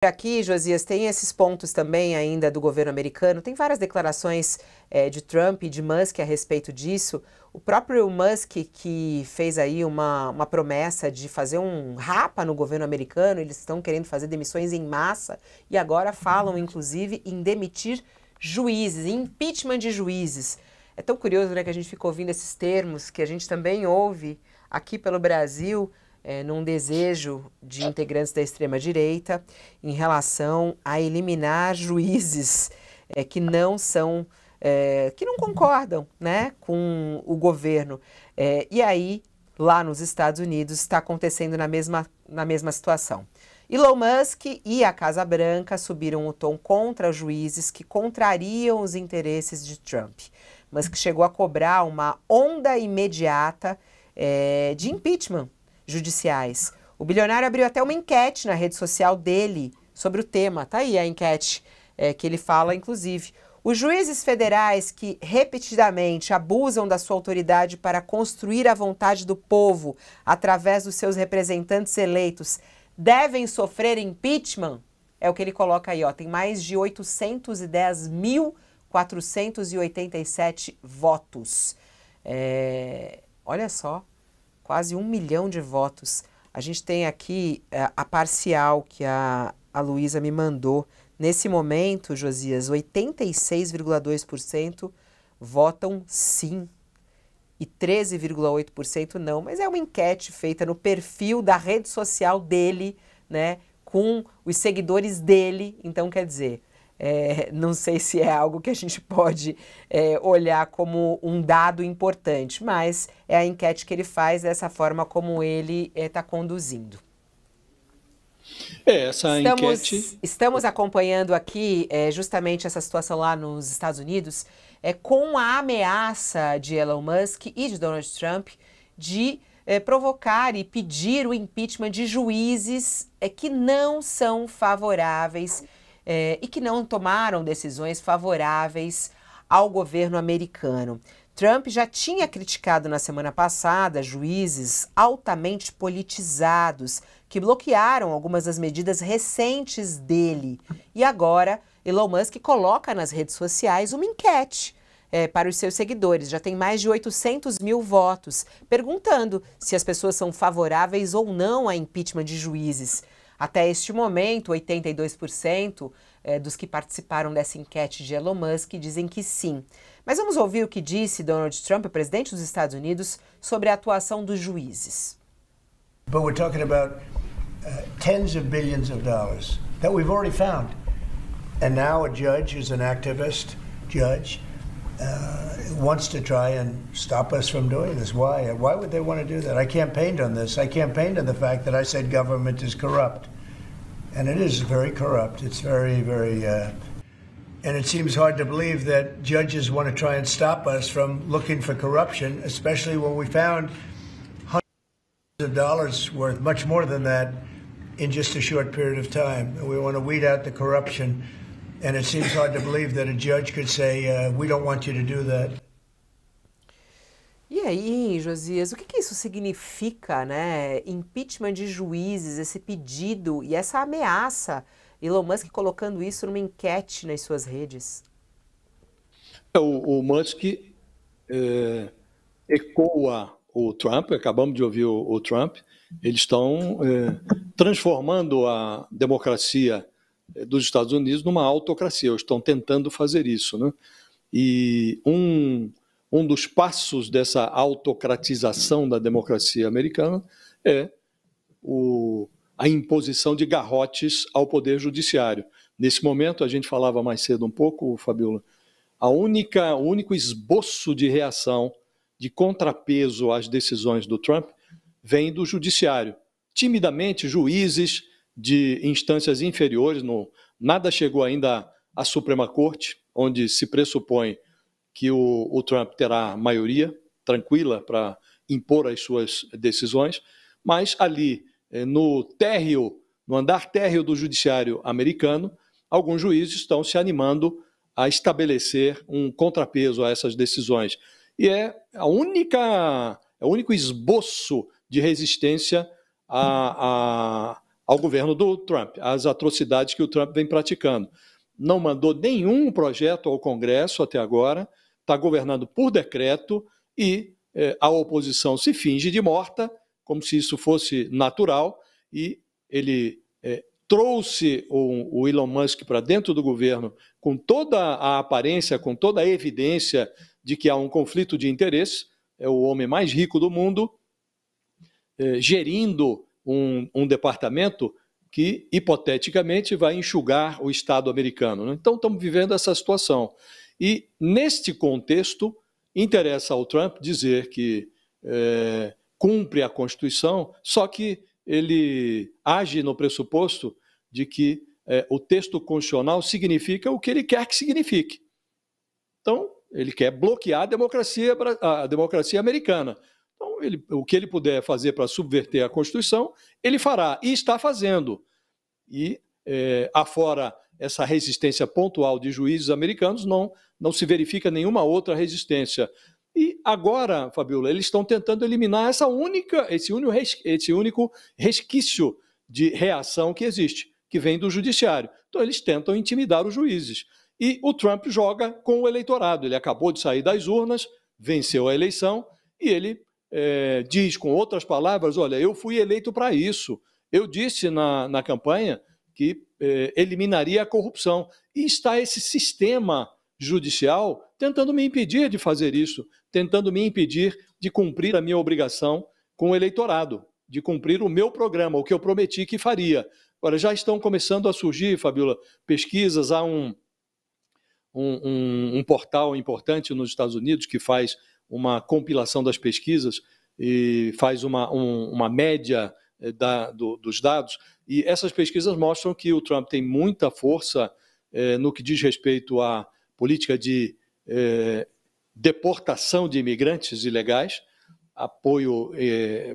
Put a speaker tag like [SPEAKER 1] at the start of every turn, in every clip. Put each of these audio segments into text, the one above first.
[SPEAKER 1] Aqui, Josias, tem esses pontos também ainda do governo americano. Tem várias declarações de Trump e de Musk a respeito disso. O próprio Musk, que fez aí uma promessa de fazer um rapa no governo americano, eles estão querendo fazer demissões em massa e agora falam, inclusive, em demitir juízes, em impeachment de juízes. É tão curioso, né, que a gente fica ouvindo esses termos que a gente também ouve aqui pelo Brasil, num desejo de integrantes da extrema-direita em relação a eliminar juízes que não são, que não concordam, né, com o governo. E aí, lá nos Estados Unidos, está acontecendo na mesma situação. Elon Musk e a Casa Branca subiram o tom contra juízes que contrariam os interesses de Trump. Musk chegou a cobrar uma onda imediata de impeachment judiciais. O bilionário abriu até uma enquete na rede social dele sobre o tema. Tá aí a enquete que ele fala, inclusive. Os juízes federais que repetidamente abusam da sua autoridade para construir a vontade do povo através dos seus representantes eleitos devem sofrer impeachment? É o que ele coloca aí, ó. Tem mais de 810.487 votos. Olha só. Quase 1 milhão de votos. A gente tem aqui a parcial que a Luísa me mandou. Nesse momento, Josias, 86,2% votam sim e 13,8% não. Mas é uma enquete feita no perfil da rede social dele, né, com os seguidores dele. Então, quer dizer, não sei se é algo que a gente pode olhar como um dado importante, mas é a enquete que ele faz, dessa forma como ele está conduzindo. Estamos acompanhando aqui justamente essa situação lá nos Estados Unidos, com a ameaça de Elon Musk e de Donald Trump de provocar e pedir o impeachment de juízes que não são favoráveis e que não tomaram decisões favoráveis ao governo americano. Trump já tinha criticado na semana passada juízes altamente politizados que bloquearam algumas das medidas recentes dele. E agora, Elon Musk coloca nas redes sociais uma enquete para os seus seguidores. Já tem mais de 800 mil votos, perguntando se as pessoas são favoráveis ou não a impeachment de juízes. Até este momento, 82% dos que participaram dessa enquete de Elon Musk dizem que sim. Mas vamos ouvir o que disse Donald Trump, o presidente dos Estados Unidos, sobre a atuação dos juízes.
[SPEAKER 2] But we're talking about tens of billions of dollars that we've already found. And now a judge who's an activist judge wants to try and stop us from doing this. Why? Why would they want to do that? I campaigned on this. I campaigned on the fact that I said government is corrupt. And it is very corrupt. It's very, very... and it seems hard to believe that judges want to try and stop us from looking for corruption, especially when we found hundreds of dollars worth, much more than that, in just a short period of time. And we want to weed out the corruption. And it seems hard to believe that a judge could say, we don't want you to do that.
[SPEAKER 1] E aí, Josias, o que isso significa, né? Impeachment de juízes, esse pedido e essa ameaça, Elon Musk colocando isso numa enquete nas suas redes?
[SPEAKER 3] O Musk ecoa o Trump, acabamos de ouvir o Trump, eles estão transformando a democracia dos Estados Unidos numa autocracia, eles estão tentando fazer isso, né? E um dos passos dessa autocratização da democracia americana é a imposição de garrotes ao poder judiciário. Nesse momento, a gente falava mais cedo um pouco, Fabiola, o único esboço de reação, de contrapeso às decisões do Trump, vem do judiciário. Timidamente, juízes de instâncias inferiores, nada chegou ainda à Suprema Corte, onde se pressupõe que o Trump terá maioria tranquila para impor as suas decisões, mas ali no andar térreo do judiciário americano, alguns juízes estão se animando a estabelecer um contrapeso a essas decisões. E é o único esboço de resistência ao governo do Trump, às atrocidades que o Trump vem praticando. Não mandou nenhum projeto ao Congresso até agora, está governando por decreto e a oposição se finge de morta, como se isso fosse natural, e ele trouxe o Elon Musk para dentro do governo com toda a aparência, com toda a evidência de que há um conflito de interesse, é o homem mais rico do mundo, gerindo um departamento que, hipoteticamente, vai enxugar o Estado americano, né? Então, estamos vivendo essa situação. E, neste contexto, interessa ao Trump dizer que cumpre a Constituição, só que ele age no pressuposto de que o texto constitucional significa o que ele quer que signifique. Então, ele quer bloquear a democracia americana. Então, o que ele puder fazer para subverter a Constituição, ele fará, e está fazendo. E, afora essa resistência pontual de juízes americanos, não se verifica nenhuma outra resistência. E agora, Fabiola, eles estão tentando eliminar esse único resquício de reação que existe, que vem do judiciário. Então, eles tentam intimidar os juízes. E o Trump joga com o eleitorado. Ele acabou de sair das urnas, venceu a eleição, e ele diz, com outras palavras, olha, eu fui eleito para isso. Eu disse na campanha que eliminaria a corrupção. E está esse sistema judicial tentando me impedir de fazer isso, tentando me impedir de cumprir a minha obrigação com o eleitorado, de cumprir o meu programa, o que eu prometi que faria. Agora, já estão começando a surgir, Fabiola, pesquisas. Há um portal importante nos Estados Unidos que faz uma compilação das pesquisas e faz uma média dos dados, e essas pesquisas mostram que o Trump tem muita força no que diz respeito à política de deportação de imigrantes ilegais, apoio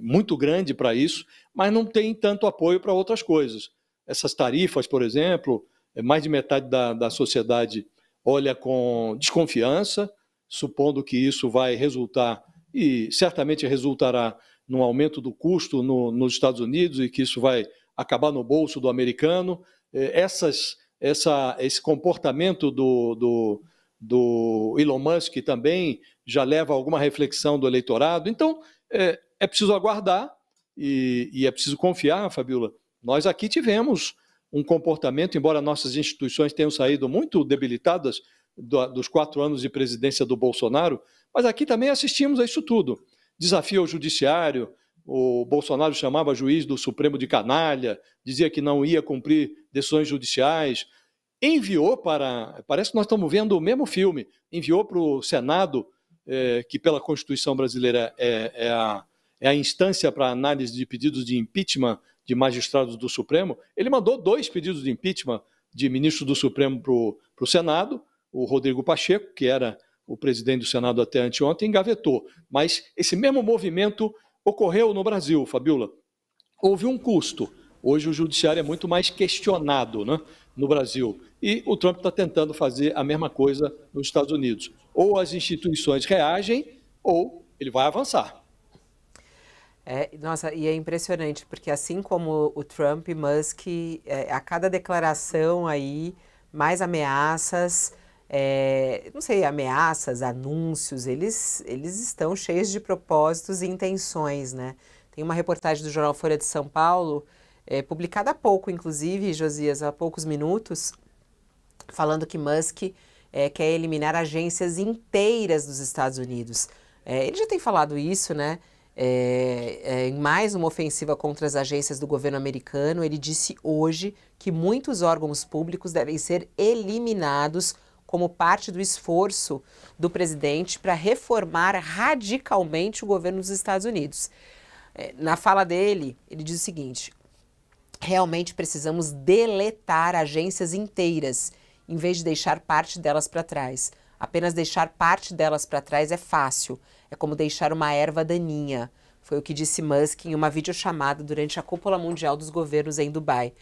[SPEAKER 3] muito grande para isso, mas não tem tanto apoio para outras coisas. Essas tarifas, por exemplo, mais de metade da sociedade olha com desconfiança, supondo que isso vai resultar, e certamente resultará, num aumento do custo nos Estados Unidos e que isso vai acabar no bolso do americano. Esse comportamento do Elon Musk também já leva a alguma reflexão do eleitorado. Então, é preciso aguardar e é preciso confiar, Fabiola. Nós aqui tivemos um comportamento, embora nossas instituições tenham saído muito debilitadas dos 4 anos de presidência do Bolsonaro, mas aqui também assistimos a isso tudo. Desafio ao judiciário, o Bolsonaro chamava juiz do Supremo de canalha, dizia que não ia cumprir decisões judiciais, enviou parece que nós estamos vendo o mesmo filme, enviou para o Senado, que pela Constituição brasileira é a instância para análise de pedidos de impeachment de magistrados do Supremo. Ele mandou 2 pedidos de impeachment de ministros do Supremo para o Senado. O Rodrigo Pacheco, que era o presidente do Senado até anteontem, engavetou. Mas esse mesmo movimento ocorreu no Brasil, Fabiola. Houve um custo. Hoje o judiciário é muito mais questionado, né, no Brasil. E o Trump está tentando fazer a mesma coisa nos Estados Unidos. Ou as instituições reagem, ou ele vai avançar.
[SPEAKER 1] Nossa, e é impressionante, porque assim como o Trump e Musk, a cada declaração aí, mais ameaças, não sei, ameaças, anúncios, eles estão cheios de propósitos e intenções, né? Tem uma reportagem do jornal Folha de São Paulo, publicada há pouco, inclusive, Josias, há poucos minutos, falando que Musk quer eliminar agências inteiras dos Estados Unidos. Ele já tem falado isso, né? Em mais uma ofensiva contra as agências do governo americano. Ele disse hoje que muitos órgãos públicos devem ser eliminados como parte do esforço do presidente para reformar radicalmente o governo dos Estados Unidos. Na fala dele, ele diz o seguinte: realmente precisamos deletar agências inteiras, em vez de deixar parte delas para trás. Apenas deixar parte delas para trás é fácil. É como deixar uma erva daninha. Foi o que disse Musk em uma videochamada durante a Cúpula Mundial dos Governos em Dubai.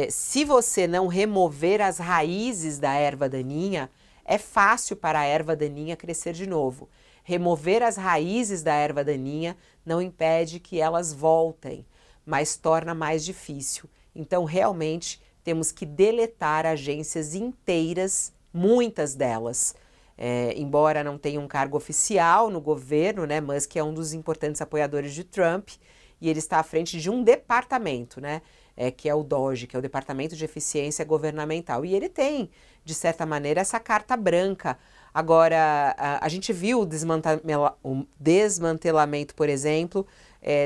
[SPEAKER 1] Se você não remover as raízes da erva daninha, é fácil para a erva daninha crescer de novo. Remover as raízes da erva daninha não impede que elas voltem, mas torna mais difícil. Então, realmente, temos que deletar agências inteiras, muitas delas. Embora não tenha um cargo oficial no governo, né, Musk é um dos importantes apoiadores de Trump e ele está à frente de um departamento, né, que é o DOGE, que é o Departamento de Eficiência Governamental. E ele tem, de certa maneira, essa carta branca. Agora, a gente viu o desmantelamento, por exemplo,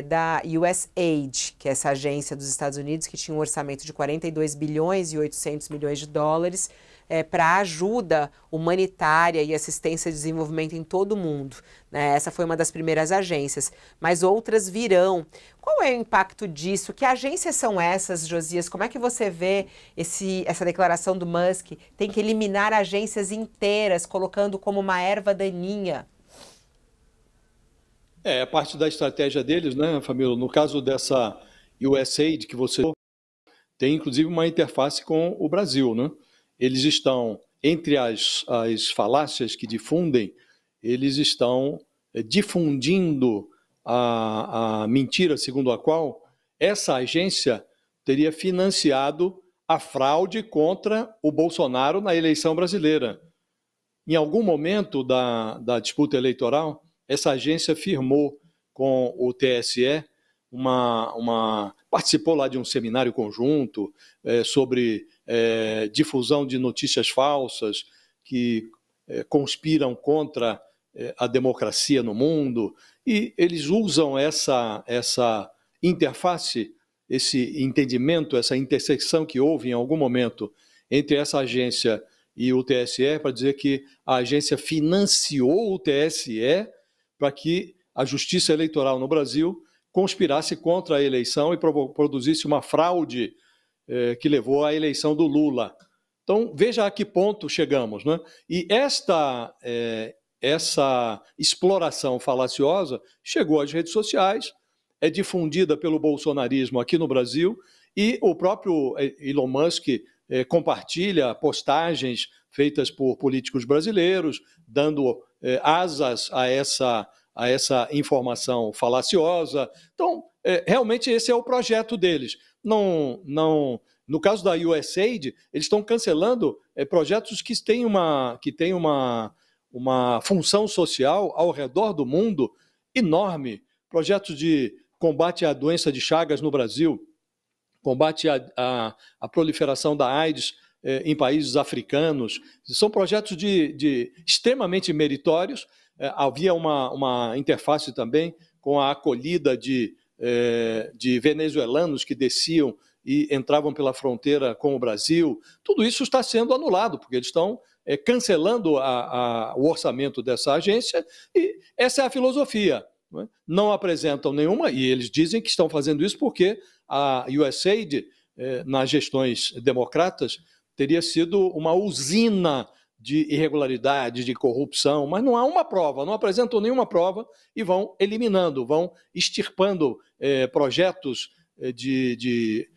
[SPEAKER 1] da USAID, que é essa agência dos Estados Unidos que tinha um orçamento de 42 bilhões e 800 milhões de dólares para ajuda humanitária e assistência de desenvolvimento em todo o mundo, né? Essa foi uma das primeiras agências, mas outras virão. Qual é o impacto disso? Que agências são essas, Josias? Como é que você vê essa declaração do Musk? Tem que eliminar agências inteiras, colocando como uma erva daninha.
[SPEAKER 3] É parte da estratégia deles, né, Família? No caso dessa USAID que você tem, inclusive, uma interface com o Brasil, né? Eles estão, entre as falácias que difundem, eles estão difundindo a mentira segundo a qual essa agência teria financiado a fraude contra o Bolsonaro na eleição brasileira. Em algum momento da disputa eleitoral, essa agência firmou com o TSE participou lá de um seminário conjunto sobre difusão de notícias falsas que conspiram contra a democracia no mundo, e eles usam essa interface, esse entendimento, essa intersecção que houve em algum momento entre essa agência e o TSE para dizer que a agência financiou o TSE para que a justiça eleitoral no Brasil conspirasse contra a eleição e produzisse uma fraude que levou à eleição do Lula. Então, veja a que ponto chegamos, né? E essa exploração falaciosa chegou às redes sociais, é difundida pelo bolsonarismo aqui no Brasil, e o próprio Elon Musk compartilha postagens feitas por políticos brasileiros, dando asas a essa informação falaciosa. Então, realmente esse é o projeto deles. No caso da USAID, eles estão cancelando projetos que têm uma função social ao redor do mundo enorme. Projetos de combate à doença de Chagas no Brasil, combate à proliferação da AIDS em países africanos. São projetos extremamente meritórios. Havia uma interface também com a acolhida de venezuelanos que desciam e entravam pela fronteira com o Brasil. Tudo isso está sendo anulado, porque eles estão cancelando o orçamento dessa agência, e essa é a filosofia. Não apresentam nenhuma, e eles dizem que estão fazendo isso porque a USAID, nas gestões democratas, teria sido uma usina de irregularidade, de corrupção, mas não há uma prova, não apresentam nenhuma prova e vão eliminando, vão extirpando projetos de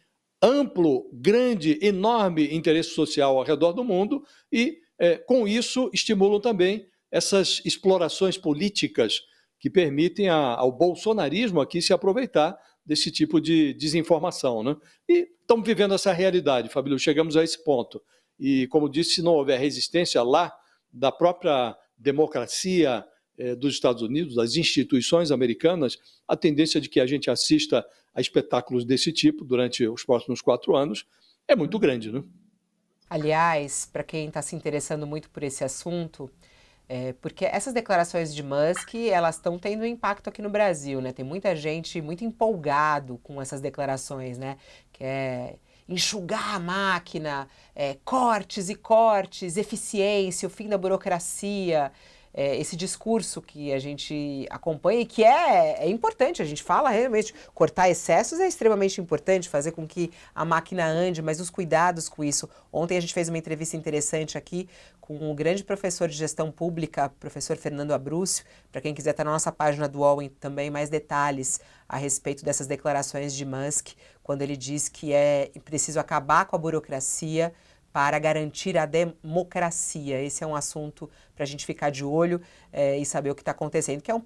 [SPEAKER 3] amplo, grande, enorme interesse social ao redor do mundo e, com isso, estimulam também essas explorações políticas que permitem ao bolsonarismo aqui se aproveitar desse tipo de desinformação, né? E estamos vivendo essa realidade, Fabílio, chegamos a esse ponto. E, como disse, se não houver resistência lá da própria democracia dos Estados Unidos, das instituições americanas, a tendência de que a gente assista a espetáculos desse tipo durante os próximos 4 anos é muito grande, né?
[SPEAKER 1] Aliás, para quem está se interessando muito por esse assunto, porque essas declarações de Musk, elas estão tendo impacto aqui no Brasil, né? Tem muita gente muito empolgado com essas declarações, né? Que é enxugar a máquina, cortes e cortes, eficiência, o fim da burocracia, esse discurso que a gente acompanha e que é importante, a gente fala realmente, cortar excessos é extremamente importante, fazer com que a máquina ande, mas os cuidados com isso. Ontem a gente fez uma entrevista interessante aqui com um grande professor de gestão pública, professor Fernando Abrúcio, para quem quiser estar na nossa página do UOL também mais detalhes a respeito dessas declarações de Musk, quando ele diz que é preciso acabar com a burocracia para garantir a democracia. Esse é um assunto para a gente ficar de olho e saber o que está acontecendo, que é um